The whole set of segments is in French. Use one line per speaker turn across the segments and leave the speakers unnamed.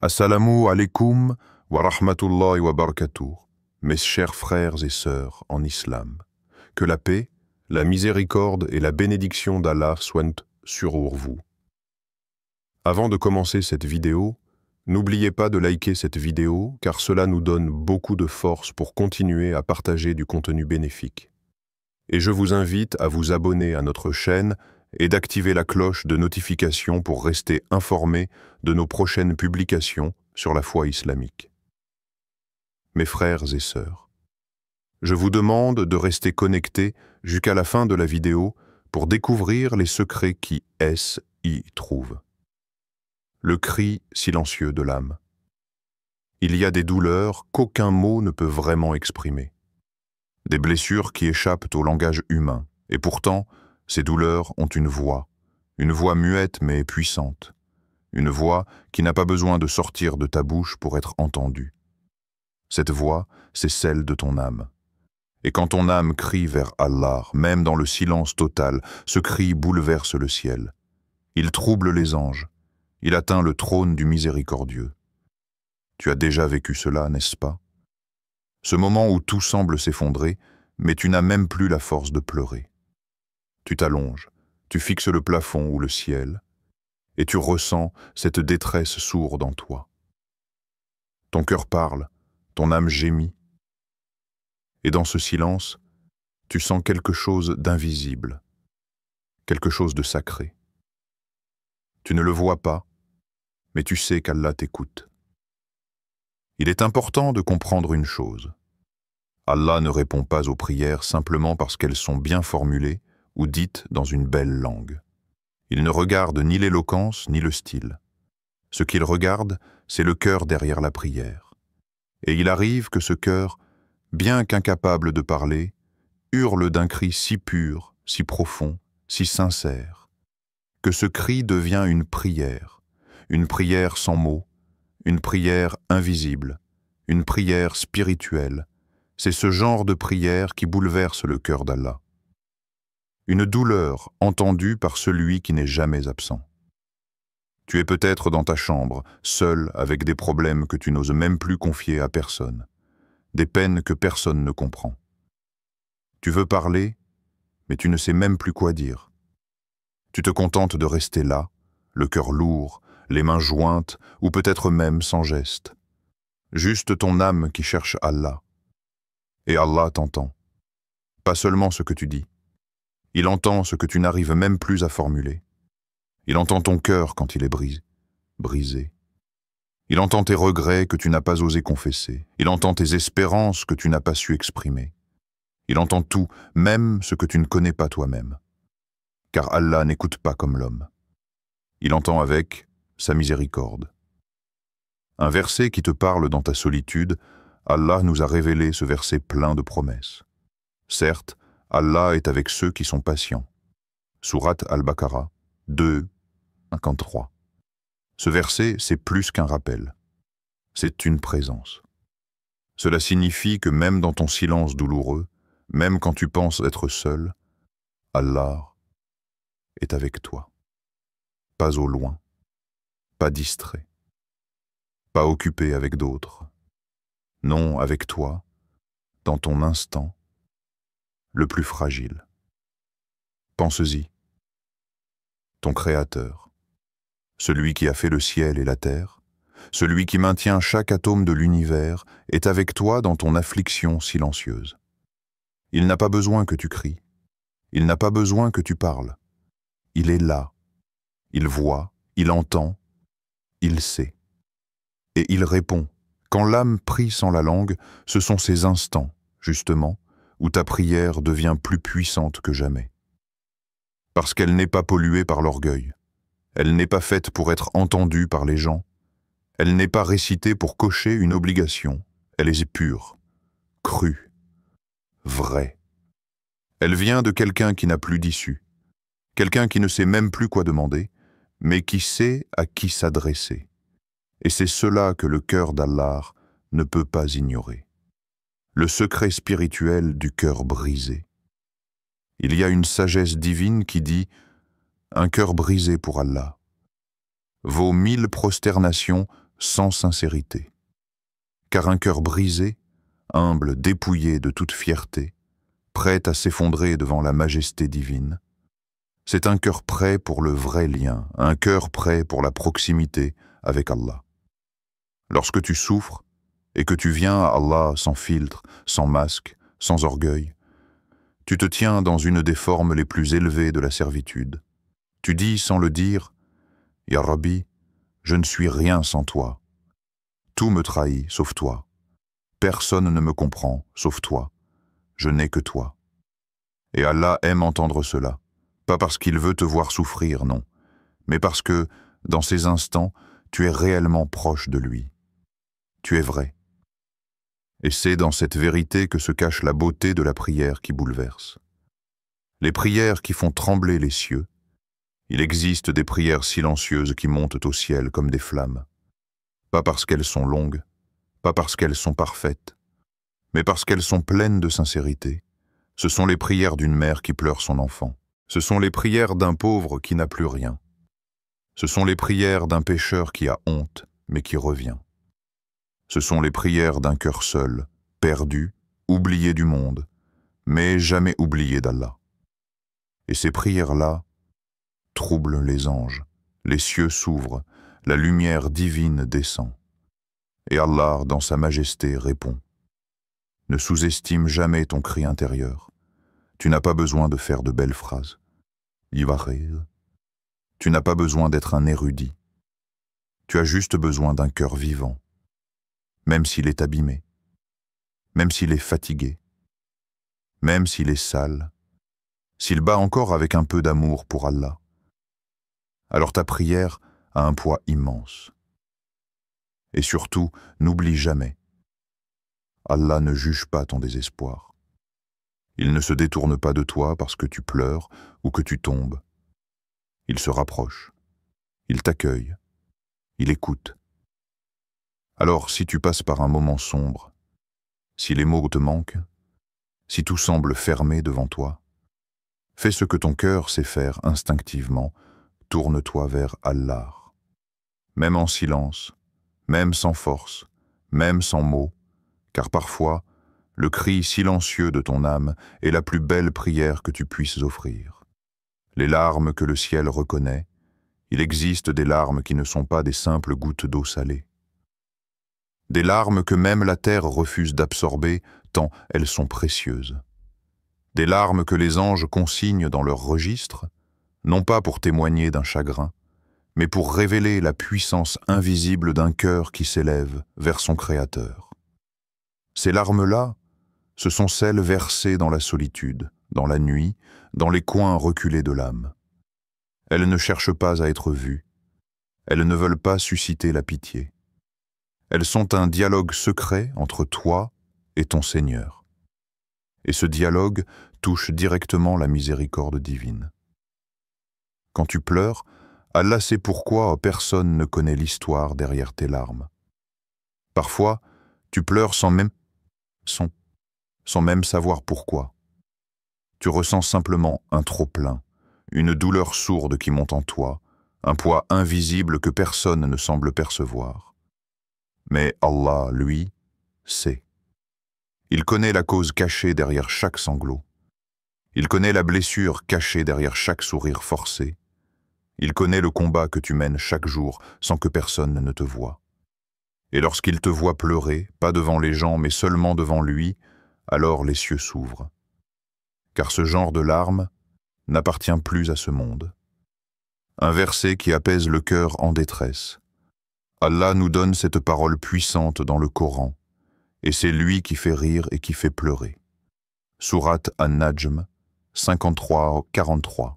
Assalamu alaikum wa rahmatullahi wa barakatuh, mes chers frères et sœurs en islam. Que la paix, la miséricorde et la bénédiction d'Allah soient sur vous. Avant de commencer cette vidéo, n'oubliez pas de liker cette vidéo car cela nous donne beaucoup de force pour continuer à partager du contenu bénéfique. Et je vous invite à vous abonner à notre chaîne et d'activer la cloche de notification pour rester informé de nos prochaines publications sur la foi islamique. Mes frères et sœurs, je vous demande de rester connectés jusqu'à la fin de la vidéo pour découvrir les secrets qui y trouvent. Le cri silencieux de l'âme. Il y a des douleurs qu'aucun mot ne peut vraiment exprimer. Des blessures qui échappent au langage humain, et pourtant, ces douleurs ont une voix muette mais puissante, une voix qui n'a pas besoin de sortir de ta bouche pour être entendue. Cette voix, c'est celle de ton âme. Et quand ton âme crie vers Allah, même dans le silence total, ce cri bouleverse le ciel. Il trouble les anges, il atteint le trône du miséricordieux. Tu as déjà vécu cela, n'est-ce pas? Ce moment où tout semble s'effondrer, mais tu n'as même plus la force de pleurer. Tu t'allonges, tu fixes le plafond ou le ciel, et tu ressens cette détresse sourde en toi. Ton cœur parle, ton âme gémit, et dans ce silence, tu sens quelque chose d'invisible, quelque chose de sacré. Tu ne le vois pas, mais tu sais qu'Allah t'écoute. Il est important de comprendre une chose. Allah ne répond pas aux prières simplement parce qu'elles sont bien formulées ou dites dans une belle langue. Il ne regarde ni l'éloquence ni le style. Ce qu'il regarde, c'est le cœur derrière la prière. Et il arrive que ce cœur, bien qu'incapable de parler, hurle d'un cri si pur, si profond, si sincère, que ce cri devient une prière sans mots, une prière invisible, une prière spirituelle. C'est ce genre de prière qui bouleverse le cœur d'Allah. Une douleur entendue par celui qui n'est jamais absent. Tu es peut-être dans ta chambre, seul avec des problèmes que tu n'oses même plus confier à personne, des peines que personne ne comprend. Tu veux parler, mais tu ne sais même plus quoi dire. Tu te contentes de rester là, le cœur lourd, les mains jointes, ou peut-être même sans geste. Juste ton âme qui cherche Allah. Et Allah t'entend. Pas seulement ce que tu dis. Il entend ce que tu n'arrives même plus à formuler. Il entend ton cœur quand il est brisé. Il entend tes regrets que tu n'as pas osé confesser. Il entend tes espérances que tu n'as pas su exprimer. Il entend tout, même ce que tu ne connais pas toi-même. Car Allah n'écoute pas comme l'homme. Il entend avec sa miséricorde. Un verset qui te parle dans ta solitude, Allah nous a révélé ce verset plein de promesses. Certes, Allah est avec ceux qui sont patients. Sourate Al-Baqarah 2, 53. Ce verset, c'est plus qu'un rappel. C'est une présence. Cela signifie que même dans ton silence douloureux, même quand tu penses être seul, Allah est avec toi. Pas au loin, pas distrait, pas occupé avec d'autres. Non, avec toi, dans ton instant, le plus fragile. Pense-y. Ton Créateur, celui qui a fait le ciel et la terre, celui qui maintient chaque atome de l'univers, est avec toi dans ton affliction silencieuse. Il n'a pas besoin que tu cries, il n'a pas besoin que tu parles. Il est là, il voit, il entend, il sait. Et il répond. Quand l'âme prie sans la langue, ce sont ces instants, justement, où ta prière devient plus puissante que jamais. Parce qu'elle n'est pas polluée par l'orgueil. Elle n'est pas faite pour être entendue par les gens. Elle n'est pas récitée pour cocher une obligation. Elle est pure, crue, vraie. Elle vient de quelqu'un qui n'a plus d'issue. Quelqu'un qui ne sait même plus quoi demander, mais qui sait à qui s'adresser. Et c'est cela que le cœur d'Allah ne peut pas ignorer. Le secret spirituel du cœur brisé. Il y a une sagesse divine qui dit « Un cœur brisé pour Allah vaut 1000 prosternations sans sincérité. Car un cœur brisé, humble, dépouillé de toute fierté, prêt à s'effondrer devant la majesté divine, c'est un cœur prêt pour le vrai lien, un cœur prêt pour la proximité avec Allah. Lorsque tu souffres et que tu viens à Allah sans filtre, sans masque, sans orgueil, tu te tiens dans une des formes les plus élevées de la servitude. Tu dis sans le dire, « Ya Rabbi, je ne suis rien sans toi. Tout me trahit sauf toi. Personne ne me comprend sauf toi. Je n'ai que toi. » Et Allah aime entendre cela, pas parce qu'il veut te voir souffrir, non, mais parce que, dans ces instants, tu es réellement proche de lui. Tu es vrai. Et c'est dans cette vérité que se cache la beauté de la prière qui bouleverse. Les prières qui font trembler les cieux. Il existe des prières silencieuses qui montent au ciel comme des flammes. Pas parce qu'elles sont longues, pas parce qu'elles sont parfaites, mais parce qu'elles sont pleines de sincérité. Ce sont les prières d'une mère qui pleure son enfant. Ce sont les prières d'un pauvre qui n'a plus rien. Ce sont les prières d'un pécheur qui a honte, mais qui revient. Ce sont les prières d'un cœur seul, perdu, oublié du monde, mais jamais oublié d'Allah. Et ces prières-là troublent les anges, les cieux s'ouvrent, la lumière divine descend. Et Allah, dans sa majesté, répond. Ne sous-estime jamais ton cri intérieur. Tu n'as pas besoin de faire de belles phrases. Tu n'as pas besoin d'être un érudit. Tu as juste besoin d'un cœur vivant, même s'il est abîmé, même s'il est fatigué, même s'il est sale, s'il bat encore avec un peu d'amour pour Allah. Alors ta prière a un poids immense. Et surtout, n'oublie jamais, Allah ne juge pas ton désespoir. Il ne se détourne pas de toi parce que tu pleures ou que tu tombes. Il se rapproche, il t'accueille, il écoute. Alors si tu passes par un moment sombre, si les mots te manquent, si tout semble fermé devant toi, fais ce que ton cœur sait faire instinctivement, tourne-toi vers Allah. Même en silence, même sans force, même sans mots, car parfois, le cri silencieux de ton âme est la plus belle prière que tu puisses offrir. Les larmes que le ciel reconnaît, il existe des larmes qui ne sont pas des simples gouttes d'eau salée. Des larmes que même la terre refuse d'absorber tant elles sont précieuses. Des larmes que les anges consignent dans leur registre, non pas pour témoigner d'un chagrin, mais pour révéler la puissance invisible d'un cœur qui s'élève vers son Créateur. Ces larmes-là, ce sont celles versées dans la solitude, dans la nuit, dans les coins reculés de l'âme. Elles ne cherchent pas à être vues. Elles ne veulent pas susciter la pitié. Elles sont un dialogue secret entre toi et ton Seigneur. Et ce dialogue touche directement la miséricorde divine. Quand tu pleures, Allah sait pourquoi personne ne connaît l'histoire derrière tes larmes. Parfois, tu pleures sans même savoir pourquoi. Tu ressens simplement un trop-plein, une douleur sourde qui monte en toi, un poids invisible que personne ne semble percevoir. Mais Allah, lui, sait. Il connaît la cause cachée derrière chaque sanglot. Il connaît la blessure cachée derrière chaque sourire forcé. Il connaît le combat que tu mènes chaque jour sans que personne ne te voie. Et lorsqu'il te voit pleurer, pas devant les gens mais seulement devant lui, alors les cieux s'ouvrent. Car ce genre de larmes n'appartient plus à ce monde. Un verset qui apaise le cœur en détresse. Allah nous donne cette parole puissante dans le Coran, et c'est lui qui fait rire et qui fait pleurer. Sourate An-Najm, 53-43.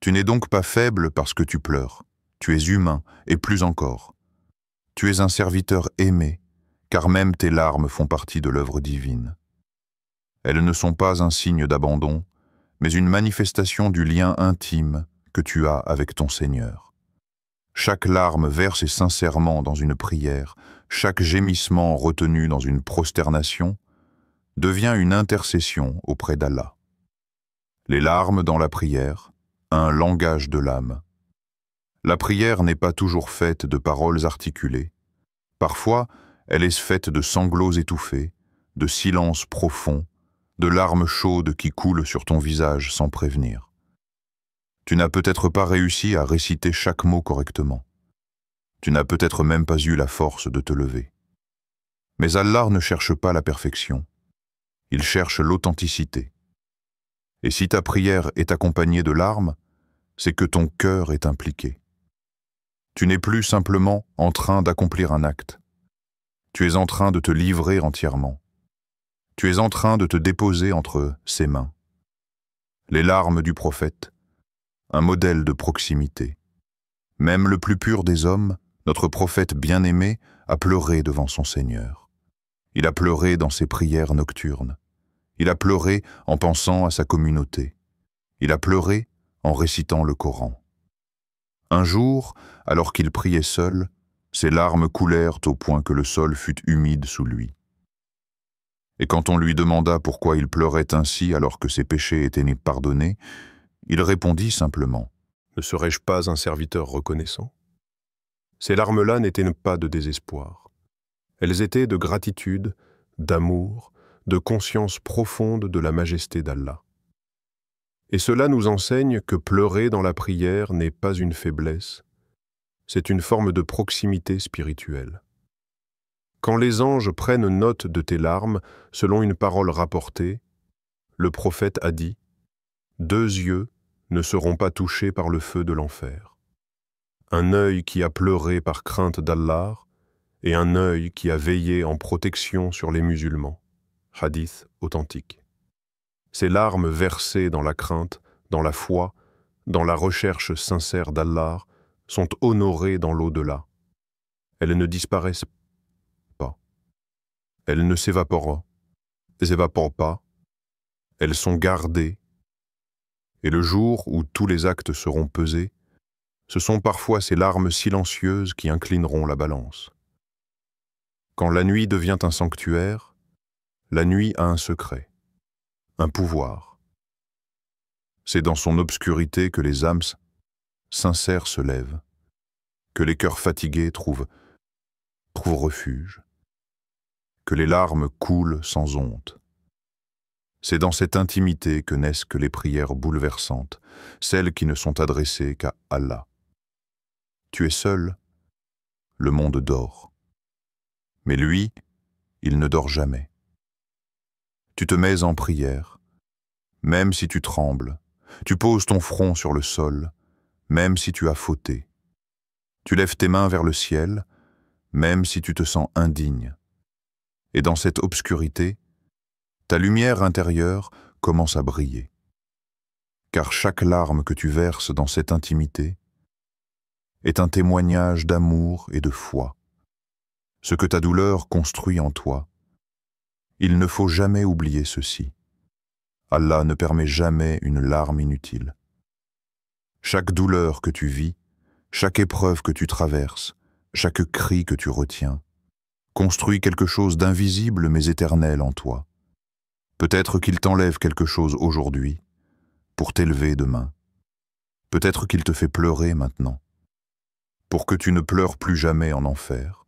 Tu n'es donc pas faible parce que tu pleures. Tu es humain, et plus encore. Tu es un serviteur aimé, car même tes larmes font partie de l'œuvre divine. Elles ne sont pas un signe d'abandon, mais une manifestation du lien intime que tu as avec ton Seigneur. Chaque larme versée sincèrement dans une prière, chaque gémissement retenu dans une prosternation, devient une intercession auprès d'Allah. Les larmes dans la prière, un langage de l'âme. La prière n'est pas toujours faite de paroles articulées. Parfois, elle est faite de sanglots étouffés, de silences profonds, de larmes chaudes qui coulent sur ton visage sans prévenir. Tu n'as peut-être pas réussi à réciter chaque mot correctement. Tu n'as peut-être même pas eu la force de te lever. Mais Allah ne cherche pas la perfection. Il cherche l'authenticité. Et si ta prière est accompagnée de larmes, c'est que ton cœur est impliqué. Tu n'es plus simplement en train d'accomplir un acte. Tu es en train de te livrer entièrement. Tu es en train de te déposer entre ses mains. Les larmes du prophète, un modèle de proximité. Même le plus pur des hommes, notre prophète bien-aimé, a pleuré devant son Seigneur. Il a pleuré dans ses prières nocturnes. Il a pleuré en pensant à sa communauté. Il a pleuré en récitant le Coran. Un jour, alors qu'il priait seul, ses larmes coulèrent au point que le sol fut humide sous lui. Et quand on lui demanda pourquoi il pleurait ainsi alors que ses péchés étaient pardonnés, il répondit simplement « Ne serais-je pas un serviteur reconnaissant ?» Ces larmes-là n'étaient pas de désespoir. Elles étaient de gratitude, d'amour, de conscience profonde de la majesté d'Allah. Et cela nous enseigne que pleurer dans la prière n'est pas une faiblesse, c'est une forme de proximité spirituelle. Quand les anges prennent note de tes larmes, selon une parole rapportée, le prophète a dit « 2 yeux ne seront pas touchés par le feu de l'enfer. Un œil qui a pleuré par crainte d'Allah et un œil qui a veillé en protection sur les musulmans. » Hadith authentique. Ces larmes versées dans la crainte, dans la foi, dans la recherche sincère d'Allah, sont honorées dans l'au-delà. Elles ne disparaissent pas. Elles ne s'évaporent pas. Elles sont gardées. Et le jour où tous les actes seront pesés, ce sont parfois ces larmes silencieuses qui inclineront la balance. Quand la nuit devient un sanctuaire, la nuit a un secret, un pouvoir. C'est dans son obscurité que les âmes sincères se lèvent, que les cœurs fatigués trouvent refuge, que les larmes coulent sans honte. C'est dans cette intimité que naissent les prières bouleversantes, celles qui ne sont adressées qu'à Allah. Tu es seul, le monde dort. Mais lui, il ne dort jamais. Tu te mets en prière, même si tu trembles. Tu poses ton front sur le sol, même si tu as fauté. Tu lèves tes mains vers le ciel, même si tu te sens indigne. Et dans cette obscurité, ta lumière intérieure commence à briller. Car chaque larme que tu verses dans cette intimité est un témoignage d'amour et de foi. Ce que ta douleur construit en toi, il ne faut jamais oublier ceci. Allah ne permet jamais une larme inutile. Chaque douleur que tu vis, chaque épreuve que tu traverses, chaque cri que tu retiens, construit quelque chose d'invisible mais éternel en toi. Peut-être qu'il t'enlève quelque chose aujourd'hui, pour t'élever demain. Peut-être qu'il te fait pleurer maintenant, pour que tu ne pleures plus jamais en enfer.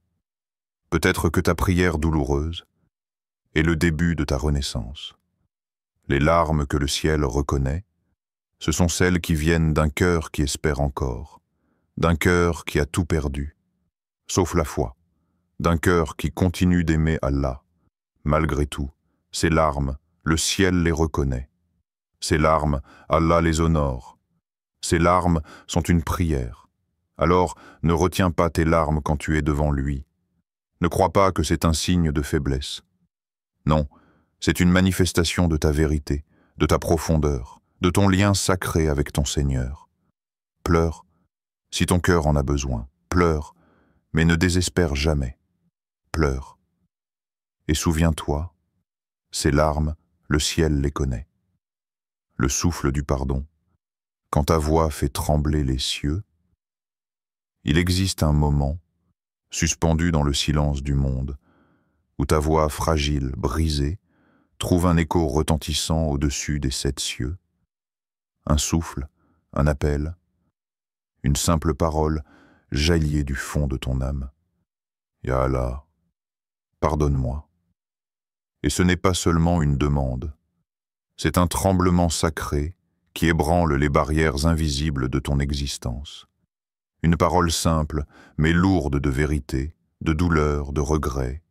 Peut-être que ta prière douloureuse est le début de ta renaissance. Les larmes que le ciel reconnaît, ce sont celles qui viennent d'un cœur qui espère encore, d'un cœur qui a tout perdu, sauf la foi, d'un cœur qui continue d'aimer Allah. Malgré tout, ces larmes, le ciel les reconnaît. Ces larmes, Allah les honore. Ces larmes sont une prière. Alors, ne retiens pas tes larmes quand tu es devant lui. Ne crois pas que c'est un signe de faiblesse. Non, c'est une manifestation de ta vérité, de ta profondeur, de ton lien sacré avec ton Seigneur. Pleure, si ton cœur en a besoin. Pleure, mais ne désespère jamais. Pleure. Et souviens-toi, ces larmes, le ciel les connaît. Le souffle du pardon, quand ta voix fait trembler les cieux, il existe un moment, suspendu dans le silence du monde, où ta voix fragile, brisée, trouve un écho retentissant au-dessus des 7 cieux. Un souffle, un appel, une simple parole jaillit du fond de ton âme. Ya Allah, pardonne-moi. Et ce n'est pas seulement une demande, c'est un tremblement sacré qui ébranle les barrières invisibles de ton existence. Une parole simple, mais lourde de vérité, de douleur, de regret,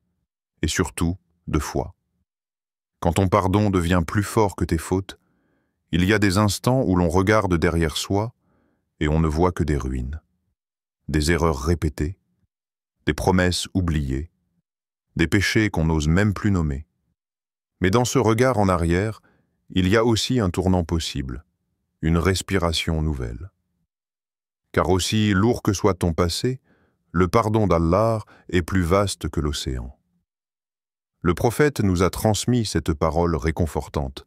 et surtout de foi. Quand ton pardon devient plus fort que tes fautes, il y a des instants où l'on regarde derrière soi et on ne voit que des ruines, des erreurs répétées, des promesses oubliées, des péchés qu'on n'ose même plus nommer. Mais dans ce regard en arrière, il y a aussi un tournant possible, une respiration nouvelle. Car aussi lourd que soit ton passé, le pardon d'Allah est plus vaste que l'océan. Le prophète nous a transmis cette parole réconfortante.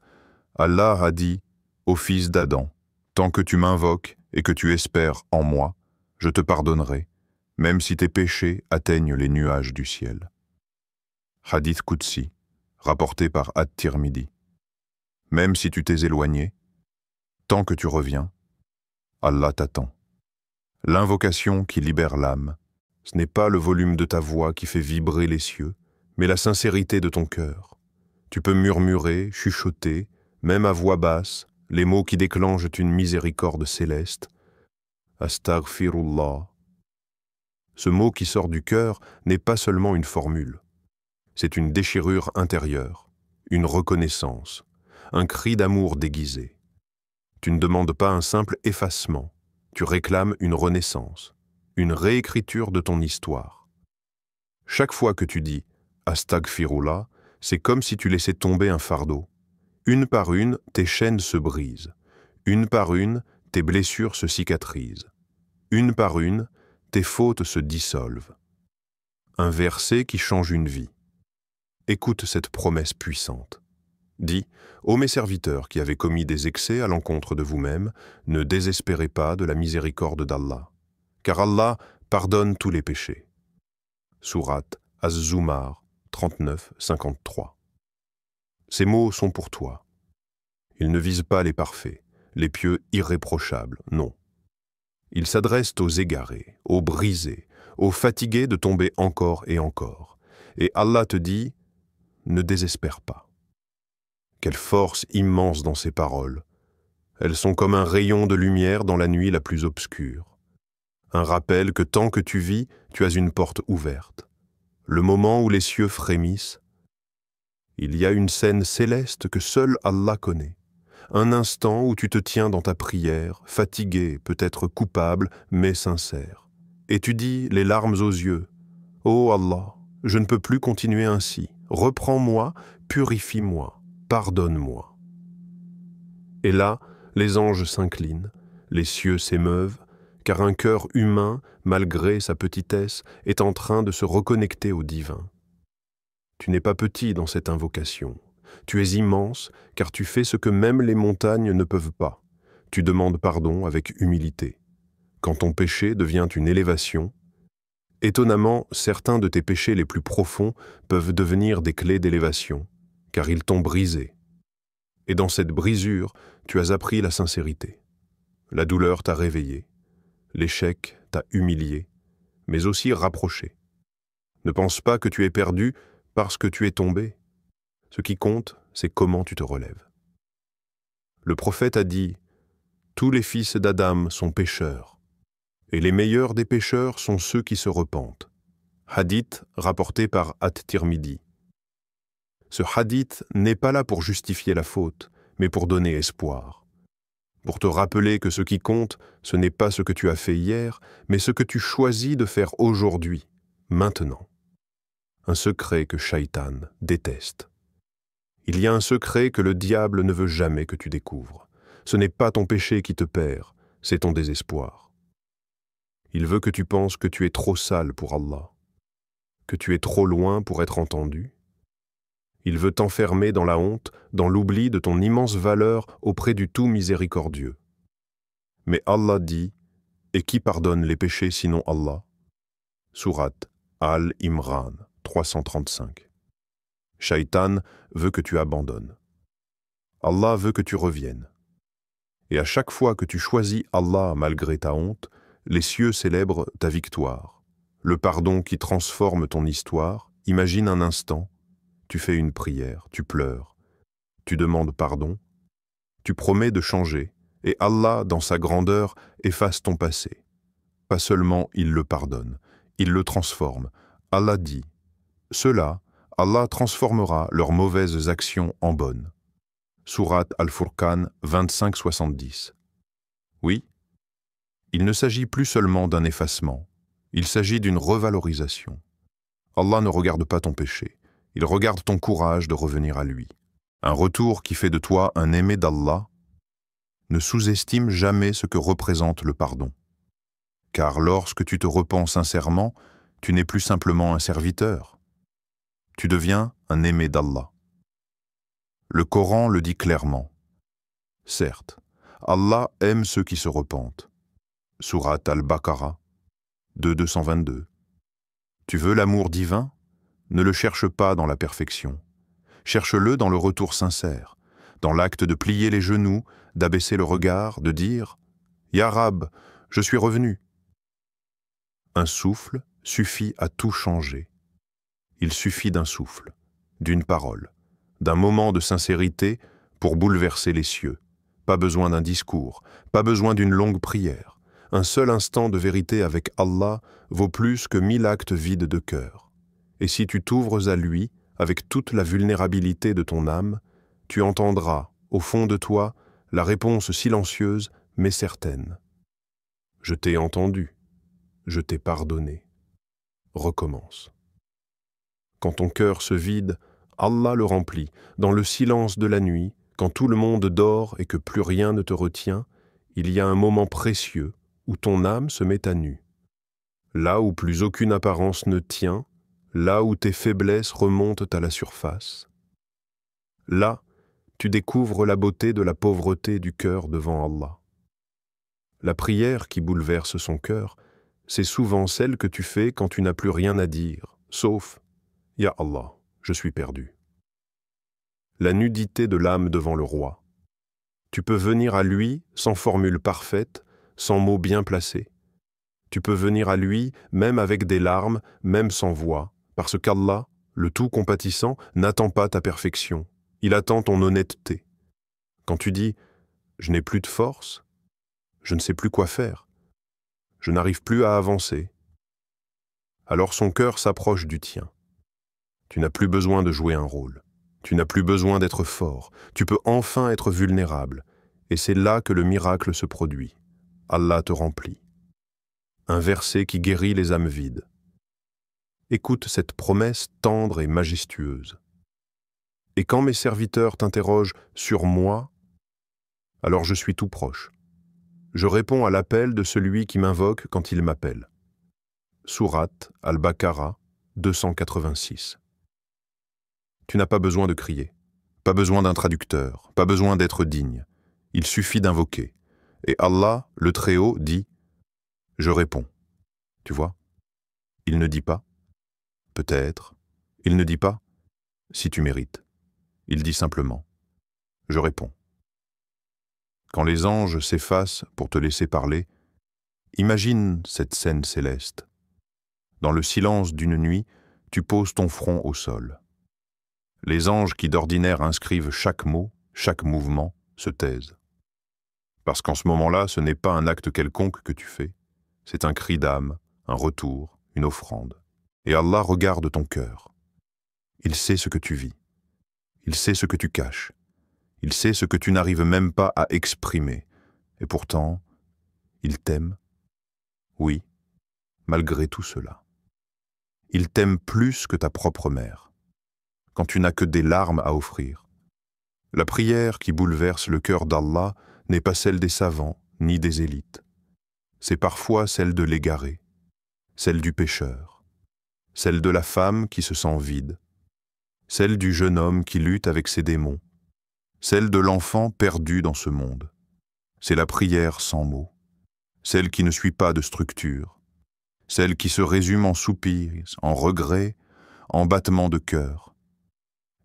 Allah a dit, ô fils d'Adam, tant que tu m'invoques et que tu espères en moi, je te pardonnerai, même si tes péchés atteignent les nuages du ciel. Hadith Qudsi, rapporté par At-Tirmidhi. Même si tu t'es éloigné, tant que tu reviens, Allah t'attend. L'invocation qui libère l'âme, ce n'est pas le volume de ta voix qui fait vibrer les cieux, mais la sincérité de ton cœur. Tu peux murmurer, chuchoter, même à voix basse, les mots qui déclenchent une miséricorde céleste. Astaghfirullah. Ce mot qui sort du cœur n'est pas seulement une formule. C'est une déchirure intérieure, une reconnaissance, un cri d'amour déguisé. Tu ne demandes pas un simple effacement, tu réclames une renaissance, une réécriture de ton histoire. Chaque fois que tu dis « Astaghfirullah », c'est comme si tu laissais tomber un fardeau. Une par une, tes chaînes se brisent. Une par une, tes blessures se cicatrisent. Une par une, tes fautes se dissolvent. Un verset qui change une vie. Écoute cette promesse puissante. Dis, ô mes serviteurs qui avez commis des excès à l'encontre de vous-même, ne désespérez pas de la miséricorde d'Allah, car Allah pardonne tous les péchés. Sourate Az-Zumar 39-53. Ces mots sont pour toi. Ils ne visent pas les parfaits, les pieux irréprochables, non. Ils s'adressent aux égarés, aux brisés, aux fatigués de tomber encore et encore. Et Allah te dit, ne désespère pas. Quelle force immense dans ces paroles. Elles sont comme un rayon de lumière dans la nuit la plus obscure. Un rappel que tant que tu vis, tu as une porte ouverte. Le moment où les cieux frémissent, il y a une scène céleste que seul Allah connaît. Un instant où tu te tiens dans ta prière, fatigué, peut-être coupable, mais sincère. Et tu dis, les larmes aux yeux, « Oh Allah, je ne peux plus continuer ainsi. Reprends-moi, purifie-moi, pardonne-moi. » Et là, les anges s'inclinent, les cieux s'émeuvent, car un cœur humain, malgré sa petitesse, est en train de se reconnecter au divin. Tu n'es pas petit dans cette invocation. Tu es immense, car tu fais ce que même les montagnes ne peuvent pas. Tu demandes pardon avec humilité. Quand ton péché devient une élévation, étonnamment, certains de tes péchés les plus profonds peuvent devenir des clés d'élévation, car ils t'ont brisé. Et dans cette brisure, tu as appris la sincérité. La douleur t'a réveillé. L'échec t'a humilié, mais aussi rapproché. Ne pense pas que tu es perdu parce que tu es tombé. Ce qui compte, c'est comment tu te relèves. Le prophète a dit « Tous les fils d'Adam sont pécheurs, et les meilleurs des pécheurs sont ceux qui se repentent. » Hadith rapporté par At-Tirmidhi. Ce hadith n'est pas là pour justifier la faute, mais pour donner espoir. Pour te rappeler que ce qui compte, ce n'est pas ce que tu as fait hier, mais ce que tu choisis de faire aujourd'hui, maintenant. Un secret que Shaitan déteste. Il y a un secret que le diable ne veut jamais que tu découvres. Ce n'est pas ton péché qui te perd, c'est ton désespoir. Il veut que tu penses que tu es trop sale pour Allah, que tu es trop loin pour être entendu. Il veut t'enfermer dans la honte, dans l'oubli de ton immense valeur auprès du tout miséricordieux. Mais Allah dit, et qui pardonne les péchés sinon Allah? Sourate Al-Imran 335. Shaitan veut que tu abandonnes. Allah veut que tu reviennes. Et à chaque fois que tu choisis Allah malgré ta honte, Les cieux célèbrent ta victoire. Le pardon qui transforme ton histoire. Imagine un instant, tu fais une prière, tu pleures, tu demandes pardon, tu promets de changer, et Allah, dans sa grandeur, efface ton passé. Pas seulement il le pardonne, il le transforme. Allah dit, ceux-là, Allah transformera leurs mauvaises actions en bonnes. Sourate Al-Furqan 25-70. Oui, il ne s'agit plus seulement d'un effacement, il s'agit d'une revalorisation. Allah ne regarde pas ton péché, il regarde ton courage de revenir à lui. Un retour qui fait de toi un aimé d'Allah. Ne sous-estime jamais ce que représente le pardon. Car lorsque tu te repens sincèrement, tu n'es plus simplement un serviteur. Tu deviens un aimé d'Allah. Le Coran le dit clairement. Certes, Allah aime ceux qui se repentent. Sourate Al-Baqarah 2:222. Tu veux l'amour divin? Ne le cherche pas dans la perfection. Cherche-le dans le retour sincère, dans l'acte de plier les genoux, d'abaisser le regard, de dire « Ya Rab, je suis revenu ». Un souffle suffit à tout changer. Il suffit d'un souffle, d'une parole, d'un moment de sincérité pour bouleverser les cieux. Pas besoin d'un discours, pas besoin d'une longue prière. Un seul instant de vérité avec Allah vaut plus que 1000 actes vides de cœur. Et si tu t'ouvres à lui, avec toute la vulnérabilité de ton âme, tu entendras, au fond de toi, la réponse silencieuse mais certaine. Je t'ai entendu, je t'ai pardonné. Recommence. Quand ton cœur se vide, Allah le remplit. Dans le silence de la nuit, quand tout le monde dort et que plus rien ne te retient, il y a un moment précieux où ton âme se met à nu. Là où plus aucune apparence ne tient, là où tes faiblesses remontent à la surface. Là, tu découvres la beauté de la pauvreté du cœur devant Allah. La prière qui bouleverse son cœur, c'est souvent celle que tu fais quand tu n'as plus rien à dire, sauf « Ya Allah, je suis perdu ». La nudité de l'âme devant le roi. Tu peux venir à lui sans formule parfaite, sans mots bien placés. Tu peux venir à lui même avec des larmes, même sans voix, parce qu'Allah, le tout compatissant, n'attend pas ta perfection. Il attend ton honnêteté. Quand tu dis « je n'ai plus de force », je ne sais plus quoi faire, je n'arrive plus à avancer, alors son cœur s'approche du tien. Tu n'as plus besoin de jouer un rôle. Tu n'as plus besoin d'être fort. Tu peux enfin être vulnérable. Et c'est là que le miracle se produit. Allah te remplit. Un verset qui guérit les âmes vides. Écoute cette promesse tendre et majestueuse. Et quand mes serviteurs t'interrogent sur moi, alors je suis tout proche. Je réponds à l'appel de celui qui m'invoque quand il m'appelle. Sourate Al-Baqarah 286. Tu n'as pas besoin de crier, pas besoin d'un traducteur, pas besoin d'être digne. Il suffit d'invoquer. Et Allah, le Très-Haut, dit « Je réponds ». Tu vois? Il ne dit pas « peut-être ». Il ne dit pas « si tu mérites ». Il dit simplement « je réponds ». Quand les anges s'effacent pour te laisser parler, imagine cette scène céleste. Dans le silence d'une nuit, tu poses ton front au sol. Les anges qui d'ordinaire inscrivent chaque mot, chaque mouvement, se taisent. Parce qu'en ce moment-là, ce n'est pas un acte quelconque que tu fais, c'est un cri d'âme, un retour, une offrande. Et Allah regarde ton cœur. Il sait ce que tu vis. Il sait ce que tu caches. Il sait ce que tu n'arrives même pas à exprimer. Et pourtant, il t'aime. Oui, malgré tout cela. Il t'aime plus que ta propre mère, quand tu n'as que des larmes à offrir. La prière qui bouleverse le cœur d'Allah n'est pas celle des savants ni des élites. C'est parfois celle de l'égaré, celle du pécheur, celle de la femme qui se sent vide, celle du jeune homme qui lutte avec ses démons, celle de l'enfant perdu dans ce monde. C'est la prière sans mots, celle qui ne suit pas de structure, celle qui se résume en soupirs, en regrets, en battements de cœur.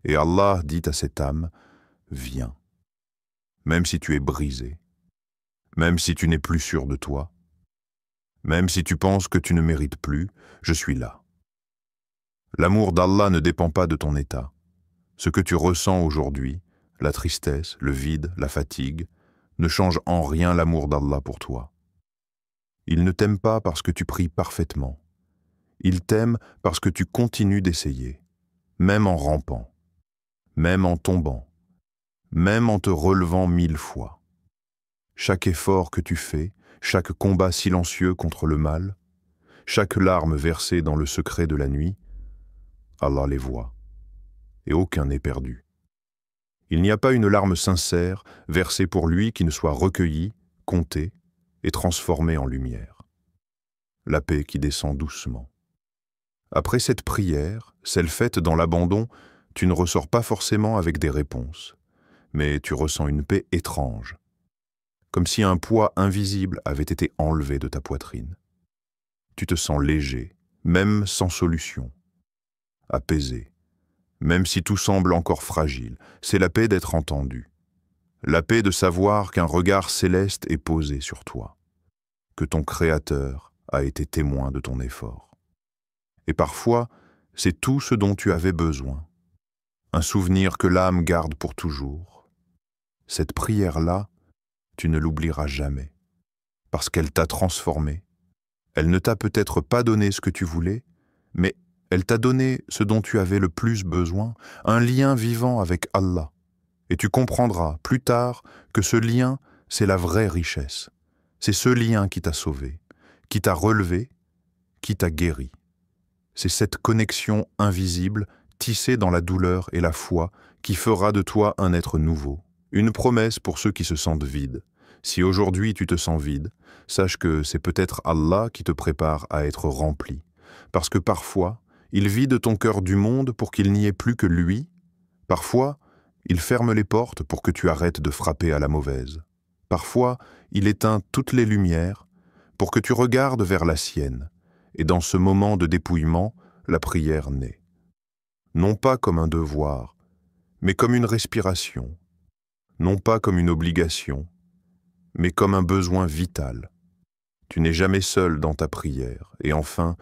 Et Allah dit à cette âme, « Viens ». Même si tu es brisé, même si tu n'es plus sûr de toi, Même si tu penses que tu ne mérites plus, je suis là. L'amour d'Allah ne dépend pas de ton état. Ce que tu ressens aujourd'hui, la tristesse, le vide, la fatigue, ne change en rien l'amour d'Allah pour toi. Il ne t'aime pas parce que tu pries parfaitement. Il t'aime parce que tu continues d'essayer, même en rampant, même en tombant, même en te relevant 1000 fois. Chaque effort que tu fais, chaque combat silencieux contre le mal, chaque larme versée dans le secret de la nuit, Allah les voit, et aucun n'est perdu. Il n'y a pas une larme sincère versée pour lui qui ne soit recueillie, comptée et transformée en lumière. La paix qui descend doucement. Après cette prière, celle faite dans l'abandon, tu ne ressors pas forcément avec des réponses, mais tu ressens une paix étrange, comme si un poids invisible avait été enlevé de ta poitrine. Tu te sens léger, même sans solution, apaisé, même si tout semble encore fragile. C'est la paix d'être entendu, la paix de savoir qu'un regard céleste est posé sur toi, que ton Créateur a été témoin de ton effort. Et parfois, c'est tout ce dont tu avais besoin, un souvenir que l'âme garde pour toujours. Cette prière-là, tu ne l'oublieras jamais, parce qu'elle t'a transformé. Elle ne t'a peut-être pas donné ce que tu voulais, mais elle t'a donné ce dont tu avais le plus besoin, un lien vivant avec Allah. Et tu comprendras plus tard que ce lien, c'est la vraie richesse. C'est ce lien qui t'a sauvé, qui t'a relevé, qui t'a guéri. C'est cette connexion invisible, tissée dans la douleur et la foi, qui fera de toi un être nouveau. Une promesse pour ceux qui se sentent vides. Si aujourd'hui tu te sens vide, sache que c'est peut-être Allah qui te prépare à être rempli. Parce que parfois, il vide ton cœur du monde pour qu'il n'y ait plus que lui. Parfois, il ferme les portes pour que tu arrêtes de frapper à la mauvaise. Parfois, il éteint toutes les lumières pour que tu regardes vers la sienne. Et dans ce moment de dépouillement, la prière naît. Non pas comme un devoir, mais comme une respiration. Non pas comme une obligation, mais comme un besoin vital. Tu n'es jamais seul dans ta prière. Et enfin,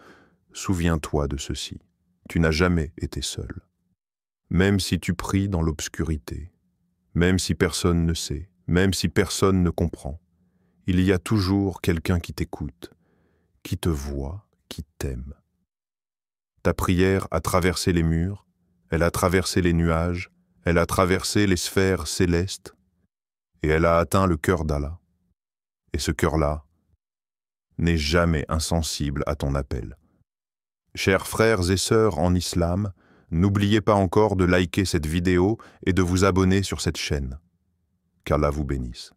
souviens-toi de ceci. Tu n'as jamais été seul. Même si tu pries dans l'obscurité, même si personne ne sait, même si personne ne comprend, il y a toujours quelqu'un qui t'écoute, qui te voit, qui t'aime. Ta prière a traversé les murs, elle a traversé les nuages, elle a traversé les sphères célestes, et elle a atteint le cœur d'Allah. Et ce cœur-là n'est jamais insensible à ton appel. Chers frères et sœurs en islam, n'oubliez pas encore de liker cette vidéo et de vous abonner sur cette chaîne. Qu'Allah vous bénisse.